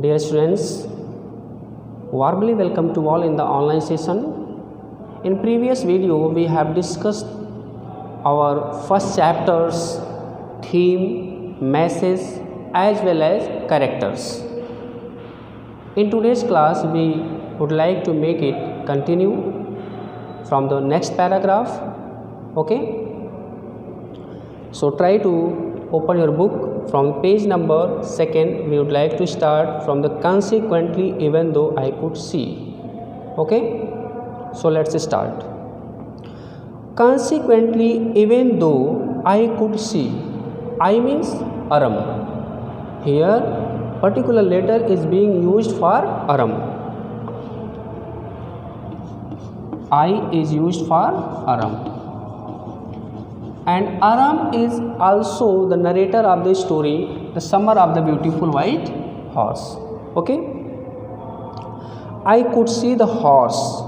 Dear students, warmly welcome to all in the online session. In previous video, we have discussed our first chapters, theme, message as well as characters. In today's class, we would like to make it continue from the next paragraph. Okay? So try to open your book from page number 2nd. We would like to start from the consequently even though I could see. Okay, so let's start. Consequently even though I could see, I means Aram. Here particular letter is being used for Aram. I is used for Aram. And Aram is also the narrator of the story, The Summer of the Beautiful White Horse. Okay? I could see the horse,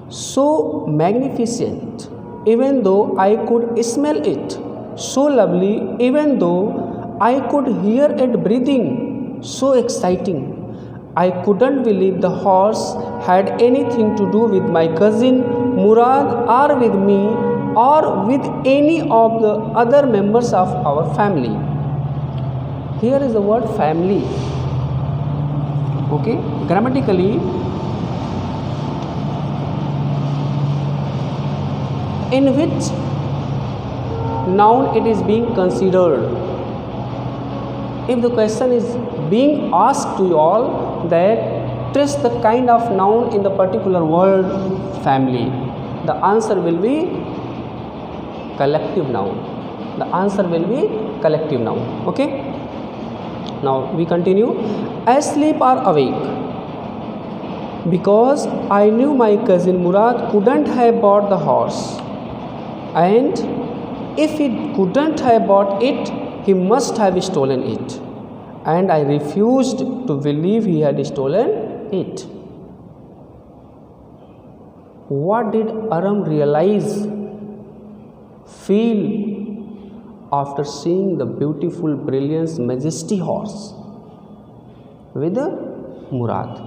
so magnificent, even though I could smell it, so lovely, even though I could hear it breathing, so exciting. I couldn't believe the horse had anything to do with my cousin Murad or with me or with any of the other members of our family. Here is the word family. Okay, grammatically, in which noun it is being considered. If the question is being asked to you all that trace the kind of noun in the particular word family, the answer will be collective noun. The answer will be collective noun. Okay, now we continue. Asleep or awake, because I knew my cousin Murad couldn't have bought the horse, and if he couldn't have bought it, he must have stolen it, and I refused to believe he had stolen it. What did Aram realize, feel after seeing the beautiful, brilliant, majesty horse with Murad?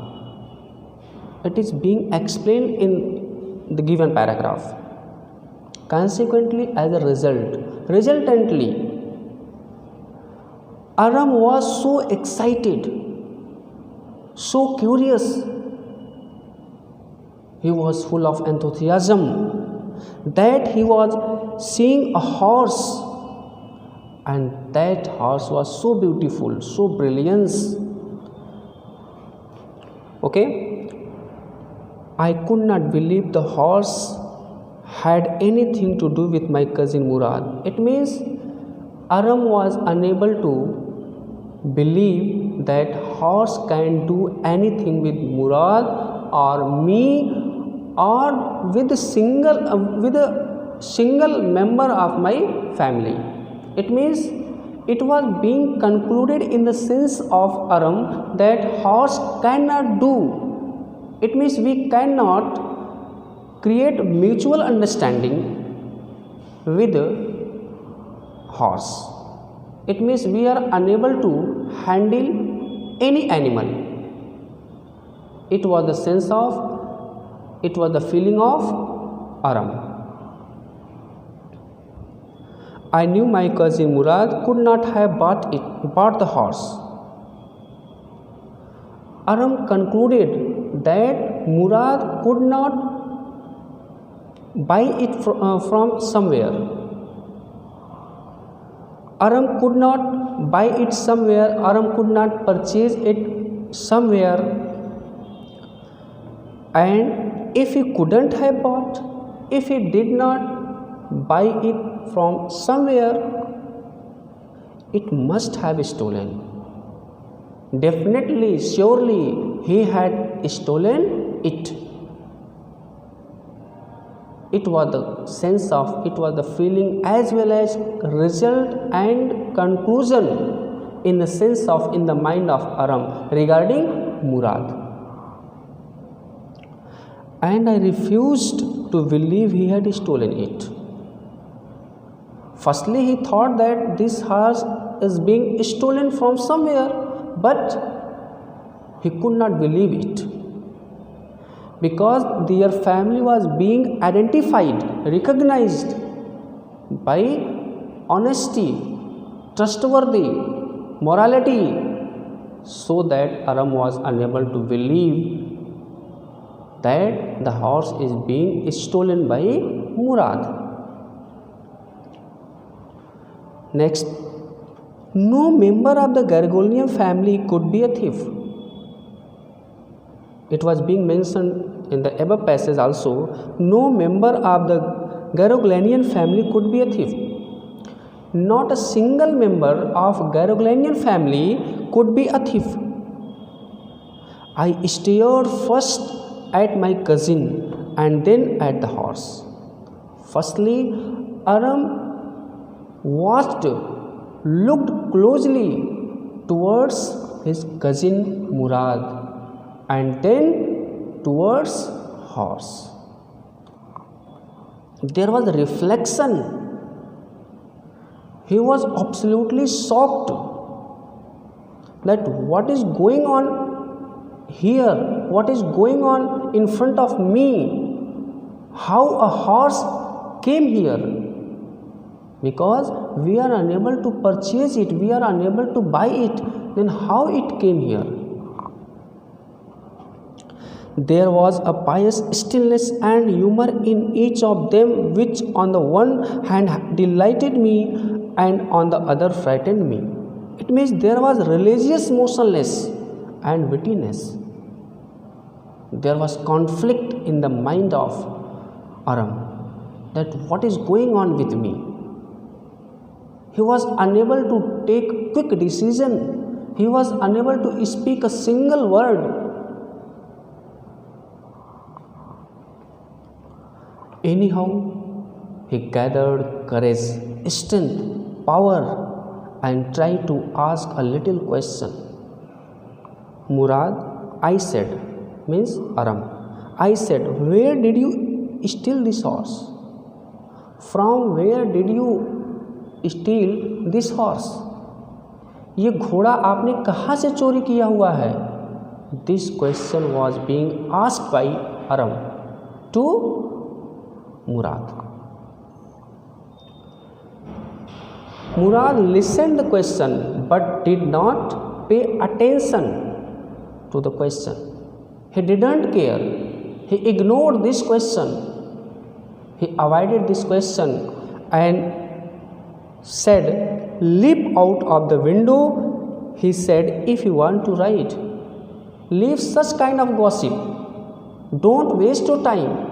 It is being explained in the given paragraph. Consequently, as a result, resultantly, Aram was so excited, so curious. He was full of enthusiasm that he was seeing a horse, and that horse was so beautiful, so brilliant. Okay, I could not believe the horse had anything to do with my cousin Murad. It means Aram was unable to believe that horse can do anything with Murad or me or with a single member of my family. It means it was being concluded in the sense of Aram that horse cannot do. It means we cannot create mutual understanding with horse. It means we are unable to handle any animal. It was the sense of, it was the feeling of Aram. I knew my cousin Murad could not have bought the horse. Aram concluded that Murad could not buy it from somewhere. Aram could not buy it somewhere. Aram could not purchase it somewhere. And if he couldn't have bought, if he did not buy it from somewhere, it must have stolen. Definitely, surely he had stolen it. It was the sense of, it was the feeling as well as result and conclusion in the sense of, in the mind of Aram regarding Murad. And I refused to believe he had stolen it. Firstly, he thought that this horse is being stolen from somewhere, but He could not believe it, because their family was being identified, recognized by honesty, trustworthy, morality, so that Aram was unable to believe that the horse is being stolen by Murad. Next, no member of the Gargolian family could be a thief. It was being mentioned in the above passage also. No member of the Gargolian family could be a thief. Not a single member of Gargolian family could be a thief. I stared first at my cousin and then at the horse. Firstly, Aram looked closely towards his cousin Murad and then towards horse. There was a reflection. He was absolutely shocked that what is going on here, what is going on in front of me, how a horse came here, because we are unable to purchase it, we are unable to buy it, then how it came here? There was a pious stillness and humor in each of them, which on the one hand delighted me and on the other frightened me. It means there was religious motionlessness and wittiness. There was conflict in the mind of Aram, that what is going on with me? He was unable to take quick decision. He was unable to speak a single word. Anyhow, he gathered courage, strength, power, and tried to ask a little question. Murad, I said, means Aram, I said, where did you steal this horse? From where did you steal this horse? ये घोड़ा आपने कहाँ से चोरी किया हुआ है? This question was being asked by Aram to Murad. Murad listened the question but did not pay attention to the question. He didn't care. He ignored this question. He avoided this question and said, leap out of the window. He said, if you want to ride, leave such kind of gossip. Don't waste your time.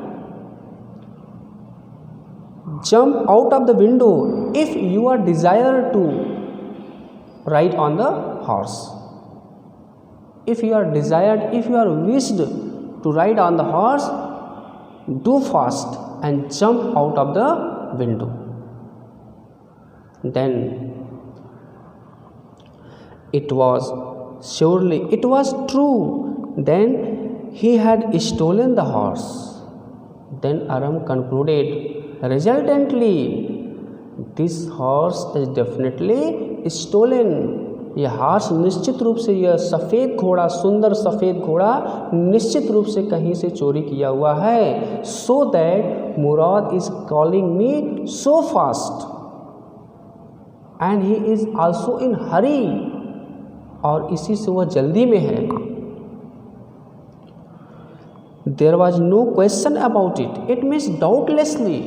Jump out of the window if you are desired to ride on the horse. If you are desired, if you are wished to ride on the horse, do fast and jump out of the window. Then it was true. Then he had stolen the horse. Then Aram concluded, resultantly, this horse is definitely stolen. यह horse निश्चित रूप से, यह सफ़ेद घोड़ा, सुंदर सफ़ेद घोड़ा निश्चित रूप से कहीं से चोरी किया हुआ है. So that Murad is calling me so fast and he is also in hurry, और इसी से वह जल्दी में है. There was no question about it. It means doubtlessly,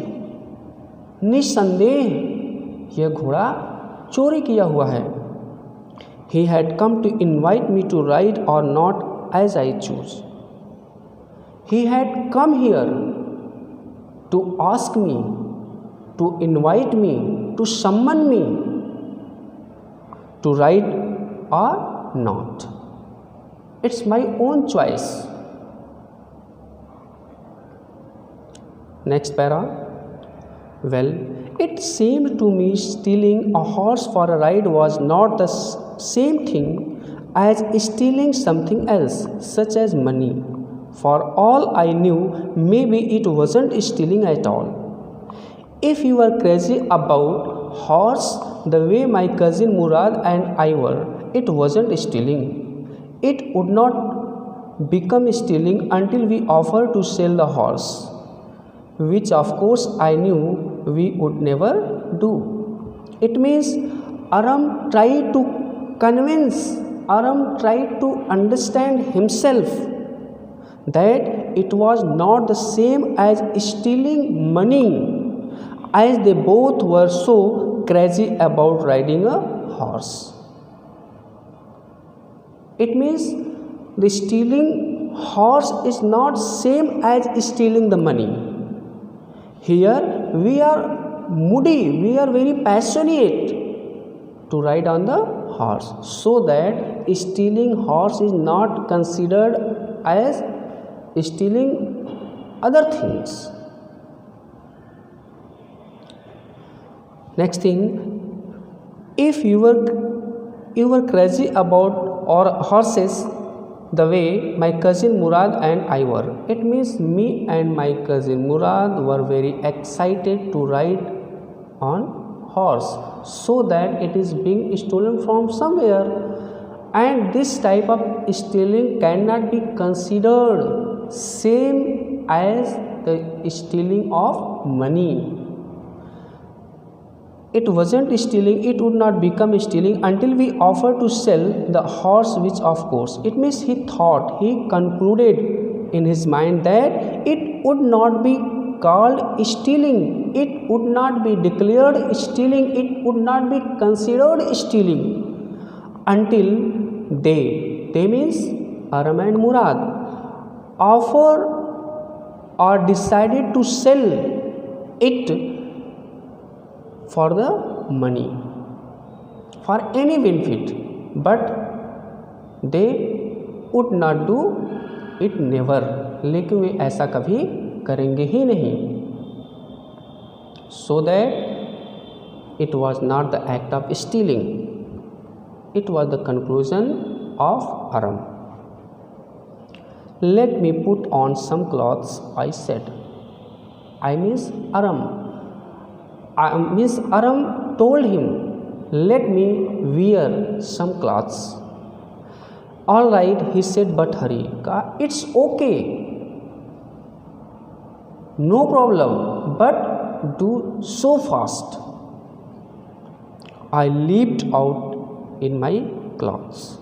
निस्संदेह यह घोड़ा चोरी किया हुआ है. He had come to invite me to ride or not as I choose. He had come here to ask me, to invite me, to summon me to ride or not. It's my own choice. Next para. Well, it seemed to me stealing a horse for a ride was not the same thing as stealing something else, such as money. For all I knew, maybe it wasn't stealing at all. If you were crazy about horse the way my cousin Murad and I were, it wasn't stealing. It would not become stealing until we offered to sell the horse, which of course I knew we would never do. It means Aram tried to Aram tried to understand himself that it was not the same as stealing money, as they both were so crazy about riding a horse. It means the stealing horse is not same as stealing the money. Here we are moody, we are very passionate to ride on the horse, so that stealing horse is not considered as stealing other things. Next thing, if you were crazy about or horses the way my cousin Murad and I were, it means me and my cousin Murad were very excited to ride on horse, so that it is being stolen from somewhere, and this type of stealing cannot be considered same as the stealing of money. It wasn't stealing, it would not become stealing until we offered to sell the horse, which of course, it means he concluded in his mind that it would not be called stealing, it would not be declared stealing, it would not be considered stealing until they means Aram and Murad, offer or decided to sell it for the money, for any benefit, but they would not do it never, लेकिन वे ऐसा कभी करेंगे ही नहीं. So that it was not the act of stealing, it was the conclusion of Aram. Let me put on some clothes, I said. I means Aram. Miss Aram told him, let me wear some clothes. All right, he said, but hurry. It's okay, no problem, but do so fast. I leaped out in my clothes.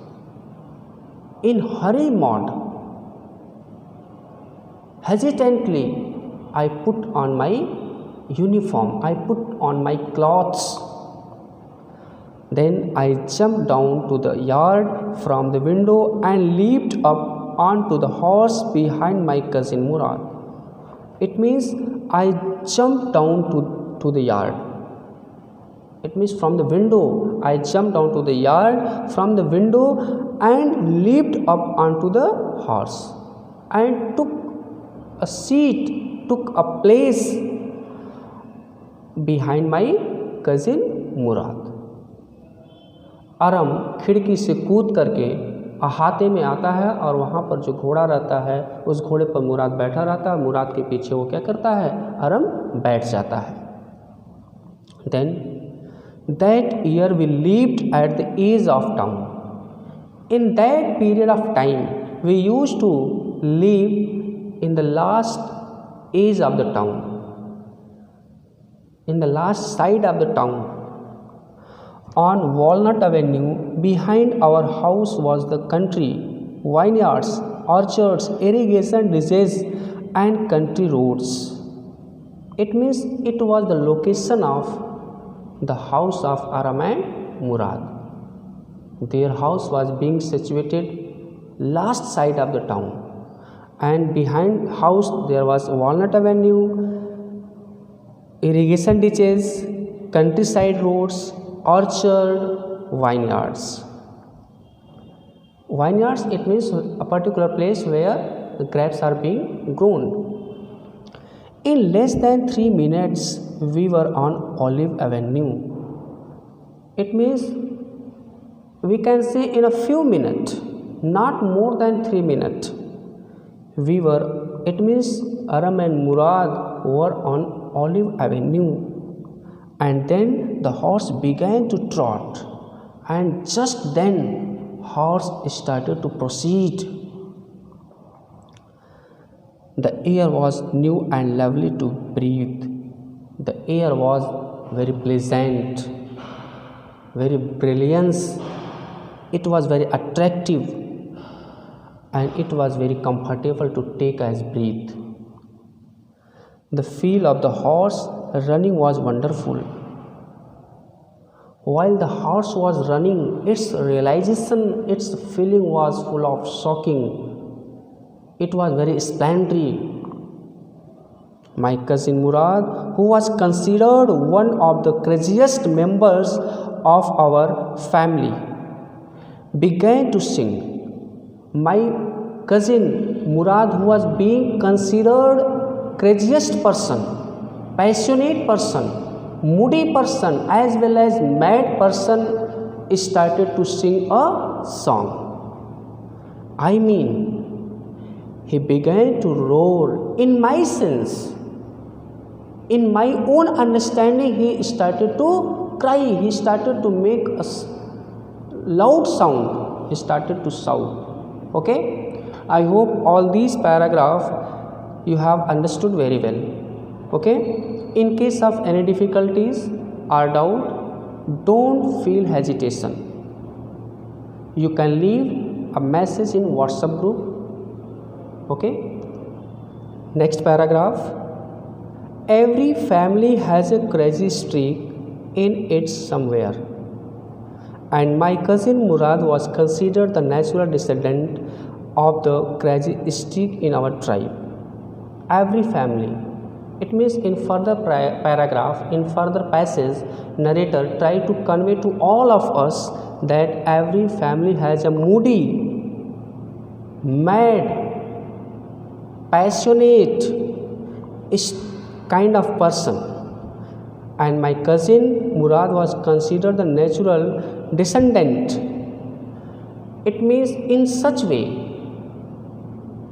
In hurry mode, hesitantly, I put on my uniform, I put on my clothes. Then I jumped down to the yard from the window and leaped up onto the horse behind my cousin Murad. It means I jumped down to the yard. It means from the window, I jumped down to the yard from the window and leaped up onto the horse and took a seat, took a place behind my cousin Murad. अरम खिड़की से कूद करके अहाते में आता है और वहाँ पर जो घोड़ा रहता है उस घोड़े पर मुराद बैठा रहता है. मुराद के पीछे वो क्या करता है, अरम बैठ जाता है. Then that year we lived at the edge of town. In that period of time we used to live in the last edge of the town, in the last side of the town. On Walnut Avenue, behind our house was the country, vineyards, orchards, irrigation ditches and country roads. It means it was the location of the house of Aram and Murad. Their house was being situated last side of the town, and behind house there was Walnut Avenue, irrigation ditches, countryside roads, orchard, vineyards. Vineyards, it means a particular place where the grapes are being grown. In less than 3 minutes we were on Olive Avenue. It means we can say in a few minutes, not more than 3 minutes, we were, it means Aram and Murad were on Olive Avenue. And then the horse began to trot, and just then horse started to proceed. The air was new and lovely to breathe. The air was very pleasant, very brilliant. It was very attractive and it was very comfortable to take as breathe. The feel of the horse running was wonderful. While the horse was running, its realization, its feeling was full of shocking. It was very splendid. My cousin Murad, who was considered one of the craziest members of our family, began to sing. My cousin Murad, who was being considered craziest person, passionate person, moody person, as well as mad person, started to sing a song. I mean, he began to roar. In my sense, in my own understanding, he started to cry. He started to make a loud sound. He started to shout. Okay? I hope all these paragraphs you have understood very well. Okay? In case of any difficulties or doubt, don't feel hesitation. You can leave a message in WhatsApp group. Okay? Next paragraph. Every family has a crazy streak in it somewhere, and my cousin Murad was considered the natural descendant of the crazy streak in our tribe. Every family. It means in further paragraph, in further passage, narrator tried to convey to all of us that every family has a moody, mad, passionate kind of person, and my cousin Murad was considered the natural descendant. It means in such way,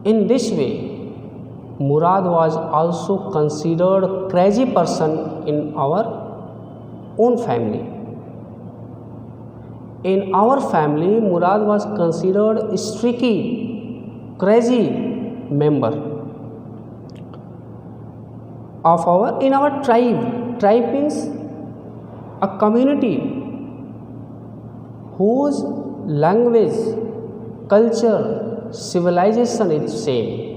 in this way, Murad was also considered a crazy person in our own family. In our family, Murad was considered a streaky, crazy member of our tribe. Tribe means a community whose language, culture, civilization is same.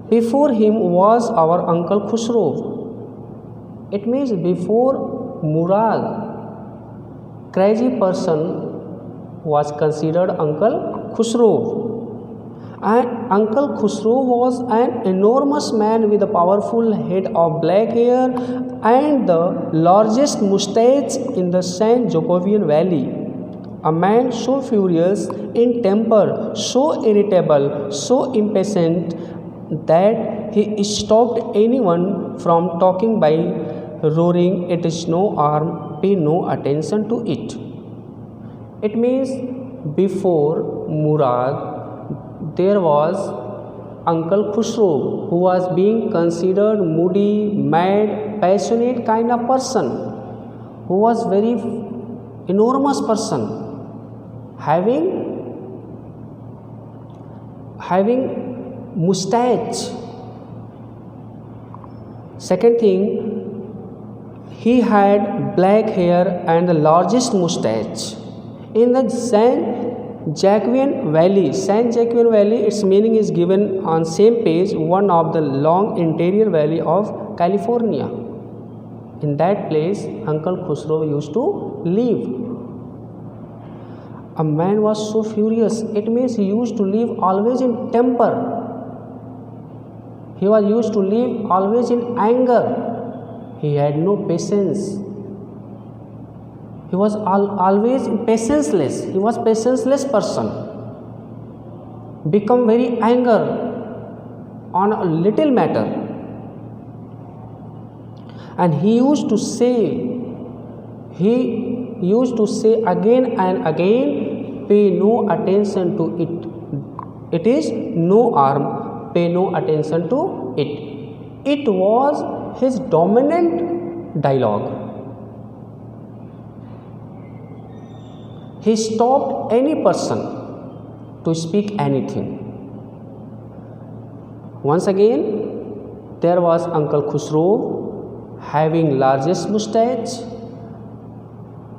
Before him was our uncle Khusro. It means before Murad, crazy person was considered Uncle Khusro. And Uncle Khusro was an enormous man with a powerful head of black hair and the largest mustache in the San Joaquin Valley. A man so furious in temper, so irritable, so impatient that he stopped anyone from talking by roaring, "It is no harm, pay no attention to it." It means before Murad, there was Uncle Khusro, who was being considered moody, mad, passionate kind of person, who was very enormous person, having mustache. Second thing, he had black hair and the largest mustache. In the San Joaquin Valley, its meaning is given on same page, one of the long interior valley of California. In that place, Uncle Khusro used to live. A man was so furious. It means he used to live always in temper. He was used to live always in anger. He had no patience. He was always patienceless. He was patienceless person. Become very anger on a little matter. And he used to say again and again, pay no attention to it. It is no harm, pay no attention to it. It was his dominant dialogue. He stopped any person to speak anything. Once again, there was Uncle Khusro having largest mustache.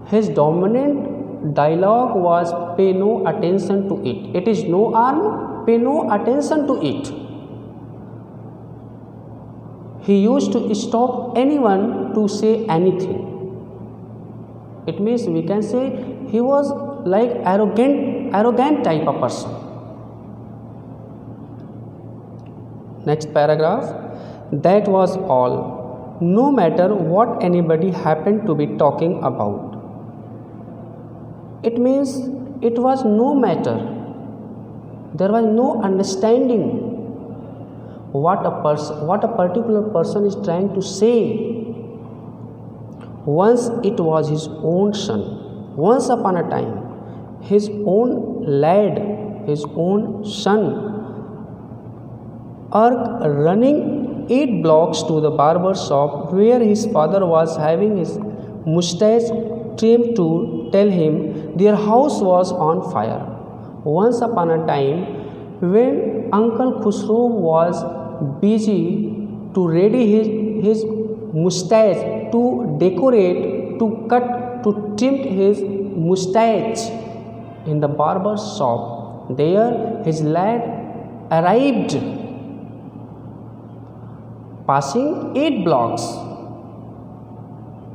His dominant dialogue was pay no attention to it. It is no harm, pay no attention to it. He used to stop anyone to say anything. It means we can say he was like arrogant type of person. Next paragraph. That was all, no matter what anybody happened to be talking about. It means it was no matter. There was no understanding what a particular person is trying to say. Once it was his own son. Once upon a time, his own lad, his own son, are running 8 blocks to the barber shop where his father was having his mustache trimmed to tell him their house was on fire. Once upon a time, when Uncle Khusro was busy to ready his mustache, to decorate, to cut, to trim his mustache in the barber shop, there his lad arrived, passing 8 blocks,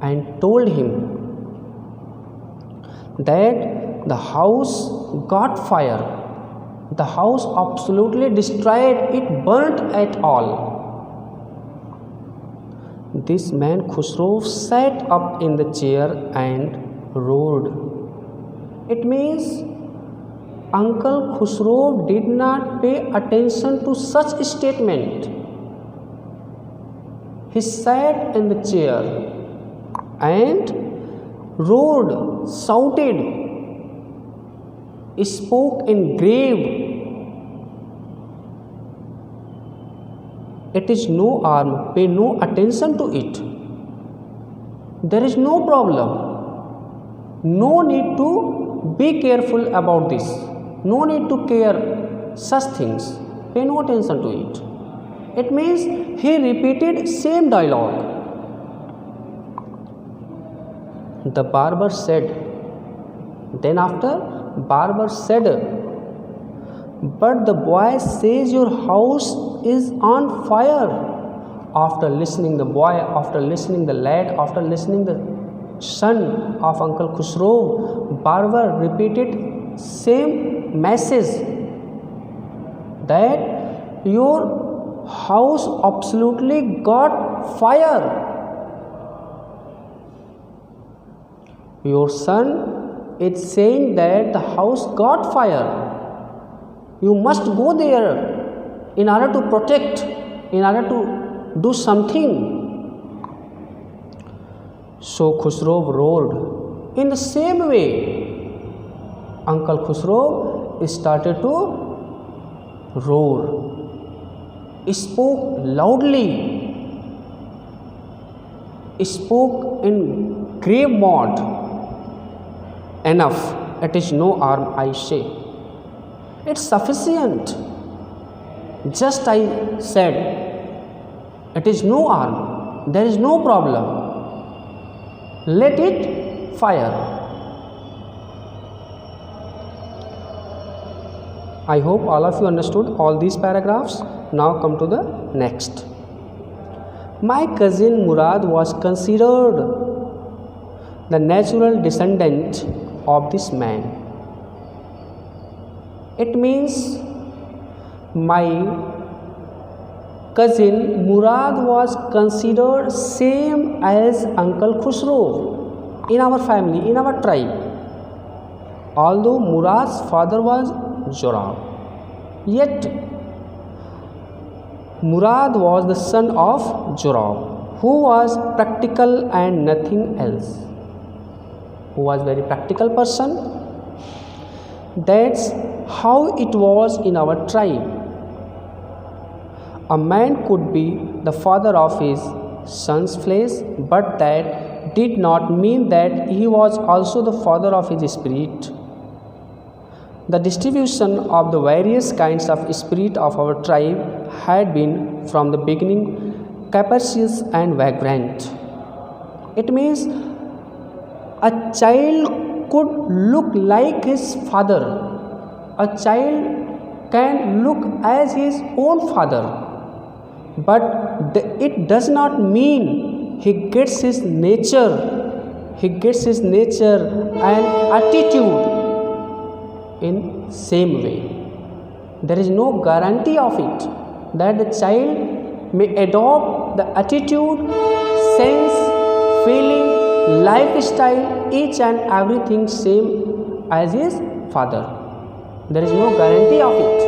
and told him that the house got fire. The house absolutely destroyed, it burnt at all. This man Khusro sat up in the chair and roared. It means Uncle Khusro did not pay attention to such a statement. He sat in the chair and roared, shouted, spoke in grave. It is no harm, pay no attention to it. There is no problem. No need to be careful about this. No need to care such things. Pay no attention to it. It means he repeated same dialogue. The barber said, then after barber said, but the boy says your house is on fire. After listening the boy, after listening the lad, after listening the son of Uncle Khusro, barber repeated same message that your house absolutely got fire. Your son is saying that the house got fire. You must go there in order to protect, in order to do something. So Khusro roared. In the same way, Uncle Khusro started to roar, spoke loudly, spoke in grave mode. Enough, it is no harm, I say. It's sufficient. Just I said, it is no harm, there is no problem. Let it fire. I hope all of you understood all these paragraphs. Now come to the next. My cousin Murad was considered the natural descendant of this man. It means my cousin Murad was considered same as Uncle Khusro in our family, in our tribe. Although Murad's father was Jorab, yet Murad was the son of Jorab, who was practical and nothing else, who was very practical person. That's how it was in our tribe. A man could be the father of his son's flesh, but that did not mean that he was also the father of his spirit. The distribution of the various kinds of spirit of our tribe had been from the beginning capricious and vagrant. It means a child could look like his father. A child can look as his own father, but it does not mean he gets his nature. He gets his nature and attitude in same way. There is no guarantee of it that the child may adopt the attitude, sense, feeling, lifestyle, each and everything same as his father. There is no guarantee of it.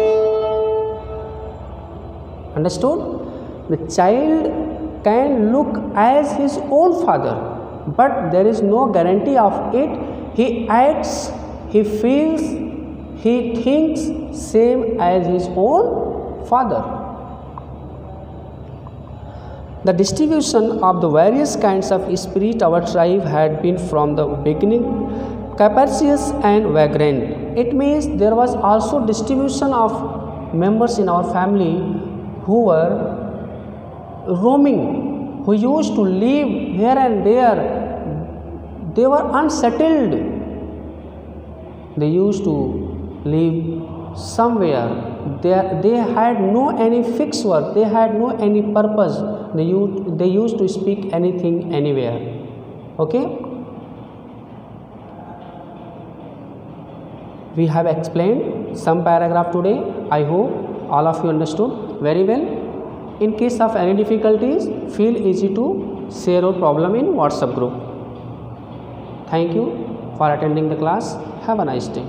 Understood? The child can look as his own father, but there is no guarantee of it. He acts, he feels, he thinks same as his own father. The distribution of the various kinds of spirit our tribe had been from the beginning capricious and vagrant. It means there was also distribution of members in our family who were roaming, who used to live here and there. They were unsettled. They used to live somewhere. They had no any fixed work. They had no any purpose. They used to speak anything anywhere. Okay. We have explained some paragraph today. I hope all of you understood very well. In case of any difficulties, feel easy to share your problem in WhatsApp group. Thank you for attending the class. Have a nice day.